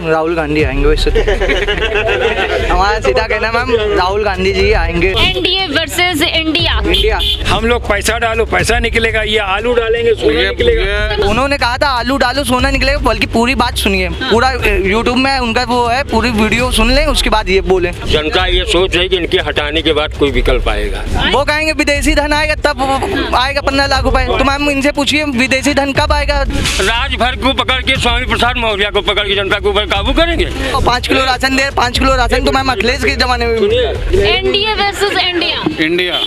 राहुल गांधी आएंगे वैसे तो। हमारा सीधा कहना मैम, राहुल गांधी जी आएंगे। NDA versus India. इंडिया। हम लोग पैसा डालो पैसा निकलेगा, ये आलू डालेंगे सोना निकलेगा। उन्होंने कहा था आलू डालो सोना निकलेगा, बल्कि पूरी बात सुनिए, पूरा यूट्यूब में उनका वो है, पूरी वीडियो सुन लें, उसके बाद ये बोले। जनता ये सोच रही है कि इनके हटाने के बाद कोई विकल्प आएगा। वो कहेंगे विदेशी धन आएगा तब आएगा 15 लाख रुपए, तो मैम इनसे पूछिए विदेशी धन कब आएगा। राजभर को पकड़ के स्वामी प्रसाद मौर्य को पकड़ के जनता के ऊपर काबू करेंगे। 5 किलो राशन दे, 5 किलो राशन तो मैम अखिलेश के जमाने में। NDA versus India. इंडिया।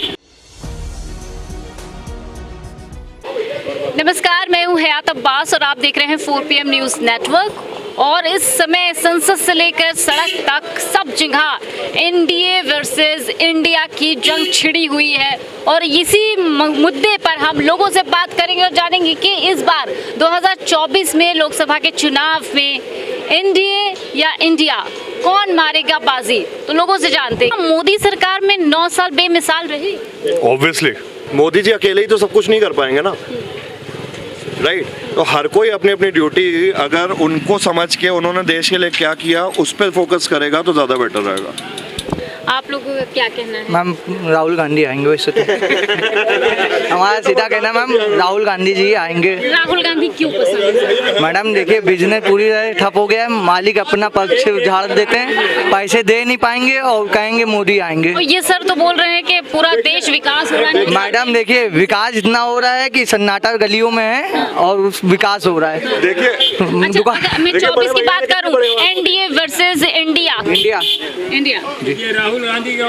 नमस्कार, मैं हूं हयात अब्बास और आप देख रहे हैं 4 PM न्यूज़ नेटवर्क। और इस समय संसद से लेकर सड़क तक सब जगह एनडीए वर्सेस इंडिया की जंग छिड़ी हुई है और इसी मुद्दे पर हम लोगों से बात करेंगे और जानेंगे कि इस बार 2024 में लोकसभा के चुनाव में एनडीए या इंडिया कौन मारेगा बाजी, तो लोगों से जानते हैं। मोदी सरकार में 9 साल बेमिसाल रही। ऑब्वियसली मोदी जी अकेले ही तो सब कुछ नहीं कर पाएंगे ना, राइट। तो हर कोई अपनी अपनी ड्यूटी, अगर उनको समझ के उन्होंने देश के लिए क्या किया उस पर फोकस करेगा तो ज़्यादा बेटर रहेगा। आप लोगों का क्या कहना है? मैम राहुल गांधी आएंगे वैसे तो। हमारा सीधा कहना मैम, राहुल गांधी जी आएंगे। राहुल गांधी क्यों पसंद है? मैडम देखिए, बिजनेस पूरी तरह ठप हो गया है, मालिक अपना पक्ष झाड़ देते हैं, पैसे दे नहीं पाएंगे और कहेंगे मोदी आएंगे। और ये सर तो बोल रहे हैं कि पूरा देश विकास हो रहा है। मैडम देखिए, विकास इतना हो रहा है कि सन्नाटा गलियों में है और विकास हो रहा है। देखिए अच्छा, अगर मैं 24 की बात करूं, NDA versus India. India. India. Rahul Gandhi का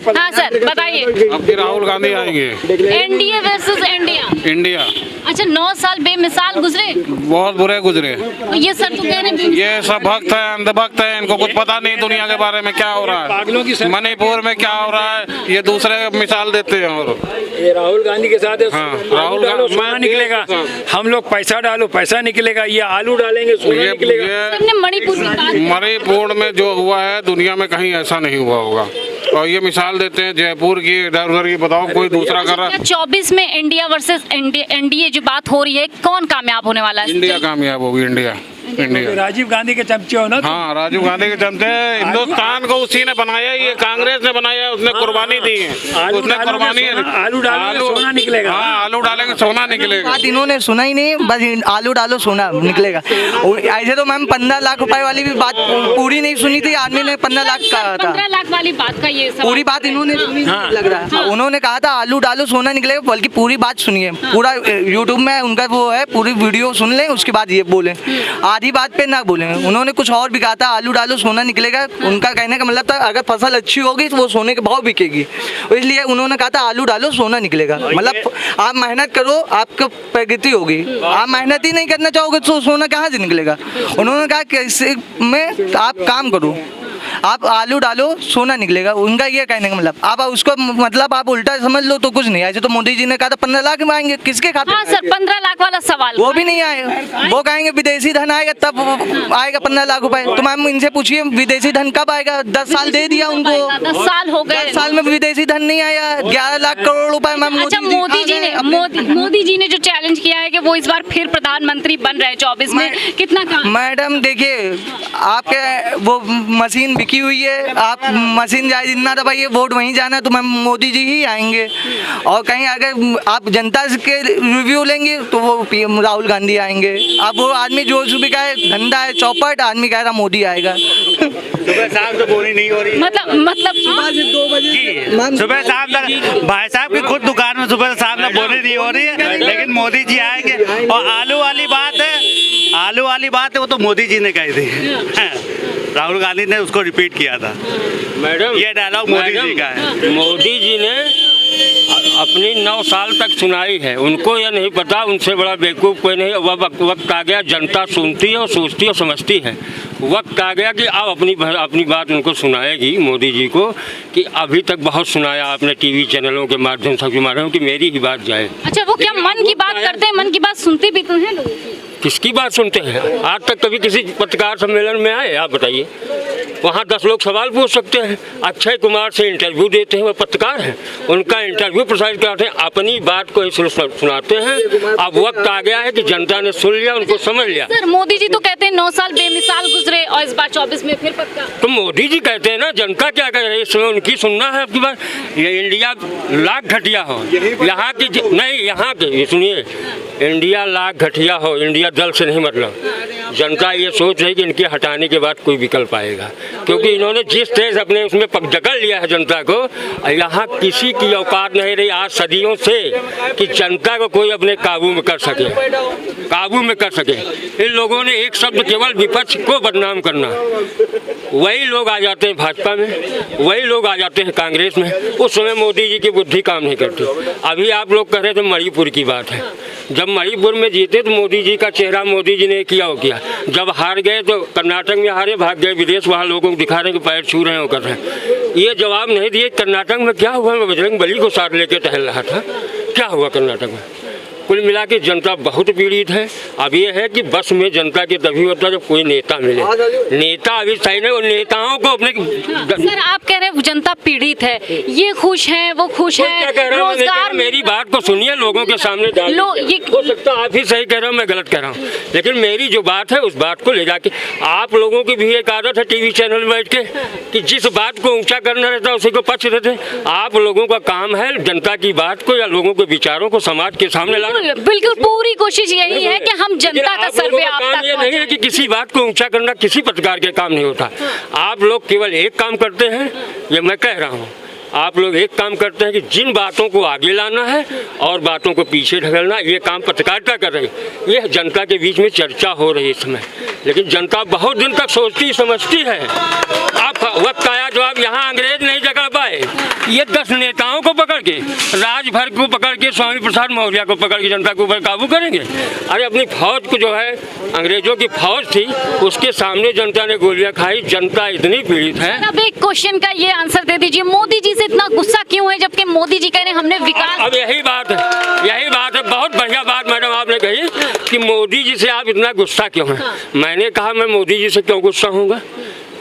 हाँ सर बताइए। अब की राहुल गांधी आएंगे। NDA versus India. इंडिया। अच्छा, 9 साल बेमिसाल गुजरे। बहुत बुरे गुजरे। और ये सर तो कह रहे हैं ये सब भक्त है, अंधभक्त है, इनको कुछ पता नहीं दुनिया के बारे में क्या हो रहा है, मणिपुर में क्या हो रहा है, ये दूसरे मिसाल देते हैं। और ये राहुल गांधी के साथ है। हाँ, राहुल डालो सोना निकलेगा। हम लोग पैसा डालो पैसा निकलेगा, ये आलू डालेंगे सोना निकलेगा। सबने मणिपुर की बात। मणिपुर में जो हुआ है दुनिया में कहीं ऐसा नहीं हुआ होगा। और ये मिसाल देते हैं जयपुर की, इधर उधर की, बताओ कोई दूसरा कर रहा है। 24 में इंडिया वर्सेस एनडीए जो बात हो रही है, कौन कामयाब होने वाला है? इंडिया कामयाब होगी। इंडिया। इंडिया। राजीव गांधी के चमचे हो ना। हाँ, राजीव गांधी के चमचे। हिंदुस्तान को उसी ने बनाया, ये कांग्रेस ने बनाया, उसने कुर्बानी दी है, उसने कुर्बानी। आलू डालेंगे सोना निकलेगा। हाँ, आलू डालेंगे सोना निकलेगा। बात इन्होंने सुना ही नहीं, बस आलू डालो सोना निकलेगा। ऐसे तो मैम 15 लाख रुपए वाली भी बात पूरी नहीं सुनी थी, आदमी ने 15 लाख कहा था। 15 लाख वाली बात का ये सवाल पूरी बात इन्होंने सुनी नहीं लग रहा है। उन्होंने कहा था आलू डालो सोना निकलेगा, बल्कि पूरी बात सुनिए, पूरा यूट्यूब में उनका वो है, पूरी वीडियो सुन लें, उसके बाद ये बोले। आधी बात पे ना बोले। उन्होंने कुछ और भी कहा था, आलू डालो सोना निकलेगा। उनका कहने का मतलब था अगर फसल अच्छी होगी तो वो सोने के भाव बिकेगी, इसलिए उन्होंने कहा था आलू डालो सोना निकलेगा। मतलब आप मेहनत करो, आपको प्रगति होगी। आप मेहनत ही नहीं करना चाहोगे तो सोना कहाँ से निकलेगा। उन्होंने कहा कैसे में आप काम करो, आप आलू डालो सोना निकलेगा, उनका ये कहने का मतलब। आप उसको मतलब आप उल्टा समझ लो तो कुछ नहीं। ऐसे तो मोदी जी ने कहा था 15 लाख में आएंगे, किसके खाते? हाँ सर, 15 लाख वाला सवाल वो भी नहीं आएगा। वो कहेंगे विदेशी धन आएगा तब आएगा 15 लाख रुपए, तो मैम इनसे पूछिए विदेशी धन कब आएगा। 10 साल दे दिया उनको, 10 साल हो गए। 10 साल में विदेशी धन नहीं आया। 11 लाख करोड़ रुपए मैम। अच्छा, मोदी जी ने जो चैलेंज किया है कि वो इस बार फिर प्रधानमंत्री बन रहे हैं 24 में, कितना काम? मैडम देखिए, आपके वो मशीन बिकी हुई है, आप मशीन जाए जितना दबाइए, वोट वहीं जाना है, तो मैम मोदी जी ही आएंगे। और कहीं अगर आप जनता के रिव्यू लेंगे तो वो PM राहुल गांधी आएंगे। अब वो आदमी जो भी का है, धंधा है चौपट, आदमी कह रहा मोदी आएगा। सुबह शाम तो बोनी नहीं हो रही। मतलब सुबह से 2 बजे सुबह शाम तक भाई साहब की खुद दुकान में सुबह शाम तक बोनी नहीं हो रही है, लेकिन मोदी जी आएंगे। और आलू वाली बात है, वो तो मोदी जी ने कही थी, राहुल गांधी ने उसको रिपीट किया था। मैडम ये डायलॉग मोदी जी का है। मोदी जी ने अपनी 9 साल तक सुनाई है, उनको यह नहीं पता, उनसे बड़ा बेवकूफ़ कोई नहीं। वक्त आ गया, जनता सुनती है और सोचती है और समझती है। वक्त आ गया कि आप अपनी बात उनको सुनाएगी, मोदी जी को, कि अभी तक बहुत सुनाया आपने टीवी चैनलों के माध्यम से, कि मेरी ही बात जाए। अच्छा, वो क्या मन की बात करते हैं? मन की बात सुनते भी तो हैं लोग। किसकी बात सुनते हैं? आज तक कभी किसी पत्रकार सम्मेलन में आए? आप बताइए। वहाँ 10 लोग सवाल पूछ सकते हैं। अक्षय कुमार से इंटरव्यू देते हैं, वो पत्रकार हैं, उनका इंटरव्यू प्रसारित करते हैं, अपनी बात को ही सुनाते हैं। अब वक्त आ गया है कि जनता ने सुन लिया, उनको समझ लिया। सर मोदी जी तो कहते हैं 9 साल बेमिसाल गुजरे और इस बार 24 में फिर पक्का। तो मोदी जी कहते हैं ना, जनता क्या कह रही है इस समय, उनकी सुनना है आपकी बात। ये इंडिया लाख घटिया हो, यहाँ की नहीं, यहाँ के सुनिए, इंडिया लाख घटिया हो, इंडिया दल से नहीं मतलब। जनता ये सोच रही कि इनके हटाने के बाद कोई विकल्प आएगा, क्योंकि इन्होंने जिस तेज अपने उसमें जकड़ लिया है जनता को, यहाँ किसी की औकात नहीं रही आज सदियों से कि जनता को कोई अपने काबू में कर सके, काबू में कर सके। इन लोगों ने एक शब्द केवल विपक्ष को बदनाम करना, वही लोग आ जाते हैं भाजपा में, वही लोग आ जाते हैं कांग्रेस में। उस समय मोदी जी की बुद्धि काम नहीं करती। अभी आप लोग कह रहे थे मणिपुर की बात है, जब मणिपुर में जीते तो मोदी जी का चेहरा मोदी जी ने किया हो किया, जब हार गए तो कर्नाटक में हारे, भाग गए विदेश, वहाँ लोगों को दिखा रहे हैं कि पैर छू रहे हैं, वो कर रहे हैं। ये जवाब नहीं दिए कर्नाटक में क्या हुआ, मैं बजरंग बली को साथ लेके टहल रहा था, क्या हुआ कर्नाटक में। कुल मिला के जनता बहुत पीड़ित है। अब ये है कि बस में जनता के तभी होता है जब कोई नेता मिले। नेता अभी सही नहीं, और नेताओं को अपने सर आप कह रहे हैं जनता पीड़ित है, ये खुश हैं, वो खुश हैं, रोजगार। मेरी बात को सुनिए, लोगों के सामने हो सकता आप ही सही कह रहे हो, मैं गलत कह रहा हूँ, लेकिन मेरी जो बात है उस बात को ले जाके आप लोगों की भी एक आदत है टीवी चैनल में बैठ के कि जिस बात को ऊंचा करना रहता है उसी को पक्ष रहते। आप लोगों का काम है जनता की बात को या लोगों के विचारों को समाज के सामने लाना। बिल्कुल पूरी कोशिश यही है कि हम जनता का सर्वे आप तक ये नहीं है कि किसी बात को ऊंचा करना किसी पत्रकार के काम नहीं होता। आप लोग केवल एक काम करते हैं, ये मैं कह रहा हूँ, आप लोग एक काम करते हैं कि जिन बातों को आगे लाना है और बातों को पीछे ढकेलना, ये काम पत्रकारिता कर रही है। ये जनता के बीच में चर्चा हो रही है इस समय, लेकिन जनता बहुत दिन तक सोचती समझती है। आप वक्त आया जो आप यहाँ अंग्रेज नहीं जकड़ पाए, ये 10 नेताओं को पकड़ के, राजभर को पकड़ के, स्वामी प्रसाद मौर्य को पकड़ के जनता के ऊपर काबू करेंगे। अरे अपनी फौज को जो है, अंग्रेजों की फौज थी, उसके सामने जनता ने गोलियां खाई। जनता इतनी पीड़ित है। अब एक क्वेश्चन का ये आंसर दे दीजिए, मोदी जी से इतना गुस्सा क्यों है जबकि मोदी जी कह रहे हैं हमने विकास। अब यही बात है, यही बात है। बहुत बढ़िया बात मैडम आपने कही कि मोदी जी से आप इतना गुस्सा क्यों हैं। मैंने कहा मैं मोदी जी से क्यों गुस्सा होऊंगा,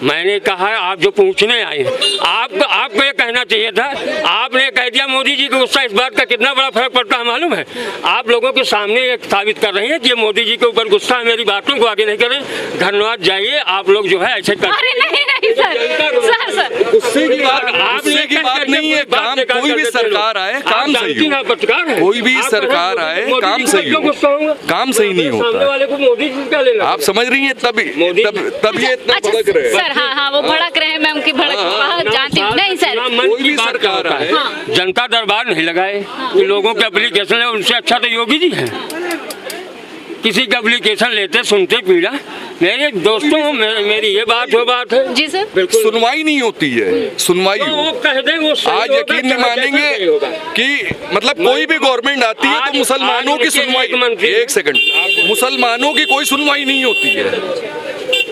मैंने कहा आप जो पूछने आए हैं, आपको ये कहना चाहिए था, आपने कह दिया मोदी जी को गुस्सा। इस बात का कितना बड़ा फर्क पड़ता है मालूम है। आप लोगों के सामने ये साबित कर रहे हैं कि ये मोदी जी के ऊपर गुस्सा है, मेरी बातों को आगे नहीं करें। धन्यवाद, जाइए आप लोग जो है ऐसे कर। अरे नहीं सर गुस्से की बात नहीं है। काम कोई भी सरकार आए काम सही हो, कोई भी सरकार आए काम सही हो, काम सही नहीं होता। आप समझ रही हैं, तब ये इतना भड़क रहे हैं। हाँ वो भड़क रहे हैं, मैं उनकी भड़क जानती हूँ। नहीं सर, कोई भी सरकार आए, जनता दरबार नहीं लगाए, लोगों के एप्लीकेशन है, उनसे अच्छा तो योगी जी है। किसी का एप्लीकेशन लेते सुनते पीड़ा। मेरे दोस्तों मेरी ये बात वो बात है जी सर, बिल्कुल सुनवाई नहीं होती है। सुनवाई वो कह दें वो आज यकीन नहीं मानेंगे कि मतलब कोई भी गवर्नमेंट आती है तो मुसलमानों की सुनवाई, एक सेकंड, मुसलमानों की कोई सुनवाई नहीं होती है।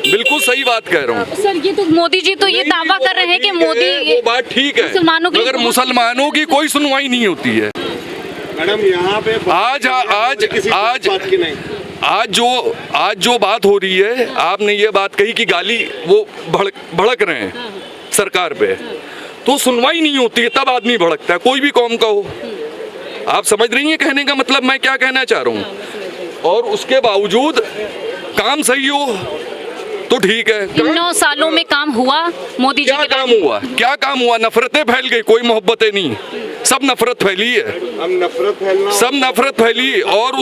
बिल्कुल सही बात कह रहा हूँ सर। ये तो मोदी जी तो ये दावा कर रहे हैं कि मोदी, वो बात ठीक है, मगर मुसलमानों की कोई सुनवाई नहीं होती है। मैडम यहाँ पे आज जो बात हो रही है, आपने ये बात कही कि गाली वो भड़क रहे हैं सरकार पे, तो सुनवाई नहीं होती है, तब आदमी भड़कता है, कोई भी कौम का हो। आप समझ रही हैं कहने का मतलब मैं क्या कहना चाह रहा हूँ। और उसके बावजूद काम सही हो तो ठीक है। 9 सालों में काम हुआ मोदी जी? क्या काम हुआ? नफरतें फैल गई, कोई मोहब्बतें नहीं, सब नफरत फैली है, सब नफरत फैली। और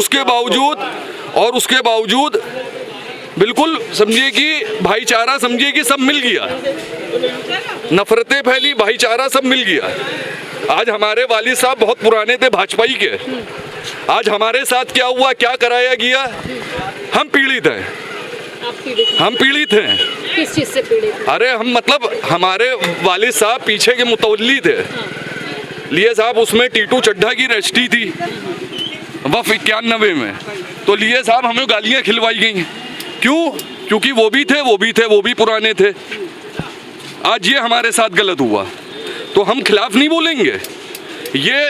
उसके बावजूद बिल्कुल समझिए कि भाईचारा, समझिए कि सब मिल गया। नफरतें फैली, भाईचारा सब मिल गया। आज हमारे वालिद साहब बहुत पुराने थे भाजपाई के, आज हमारे साथ क्या हुआ, क्या कराया गया, हम पीड़ित हैं। हम पीड़ित हैं। किस चीज से पीड़ित? अरे हम मतलब हमारे वालिद साहब पीछे के मुतवल्ली थे, लिए साहब उसमें टीटू चड्ढा की रजिस्ट्री थी वफ़ 91 में, तो लिए साहब हमें गालियां खिलवाई गई। क्यों? क्योंकि वो भी पुराने थे। आज ये हमारे साथ गलत हुआ तो हम खिलाफ नहीं बोलेंगे। ये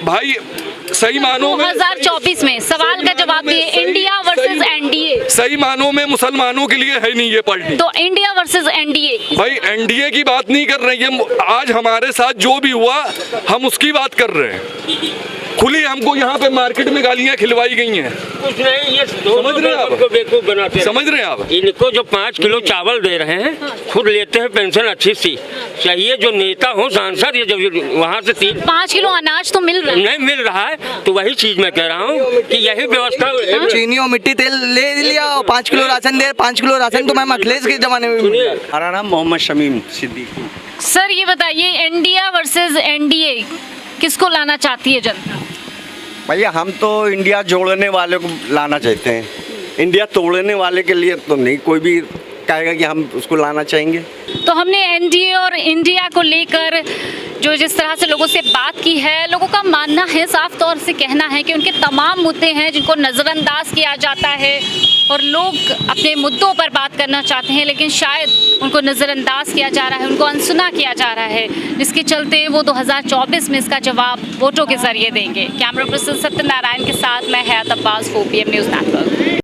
भाई सही मानों में 2024 में सवाल का जवाब दिए, इंडिया वर्सेस एनडीए। सही मानों में मुसलमानों के लिए है नहीं ये पार्टी। तो इंडिया वर्सेस एनडीए, भाई एनडीए की बात नहीं कर रहे हैं, आज हमारे साथ जो भी हुआ हम उसकी बात कर रहे हैं। खुली हमको यहाँ पे मार्केट में गालियाँ खिलवाई गई हैं। कुछ नहीं, ये समझ रहे हैं आप? को बेवकूफ बनाते हैं। समझ रहे हैं आप? इनको जो 5 किलो चावल दे रहे हैं, खुद लेते हैं पेंशन अच्छी सी। चाहिए जो नेता हो, सांसद, ये जो वहाँ से 5 किलो अनाज तो मिल रहा है। नहीं मिल रहा है, तो वही चीज मैं कह रहा हूँ कि यही व्यवस्था। चीनी और मिट्टी तेल ले लिया और 5 किलो राशन दे। 5 किलो राशन तो मैं अखिलेश के जमाने में मिल गया। हमारा नाम मोहम्मद शमीम सिद्दीकी। सर ये बताइए, इंडिया वर्सेस एनडीए किसको लाना चाहती है जनता? भैया हम तो इंडिया जोड़ने वाले को लाना चाहते हैं, इंडिया तोड़ने वाले के लिए तो नहीं कोई भी कहेगा कि हम उसको लाना चाहेंगे। तो हमने एनडीए और इंडिया को लेकर जो जिस तरह से लोगों से बात की है, लोगों का मानना है, साफ तौर से कहना है कि उनके तमाम मुद्दे हैं जिनको नज़रअंदाज किया जाता है और लोग अपने मुद्दों पर बात करना चाहते हैं, लेकिन शायद उनको नज़रअंदाज किया जा रहा है, उनको अनसुना किया जा रहा है, जिसके चलते वो 2024 में इसका जवाब वोटों के जरिए देंगे। कैमरा पर्सन सत्यनारायण के साथ मैं हयात अब्बास, 4PM न्यूज़ नेटवर्क।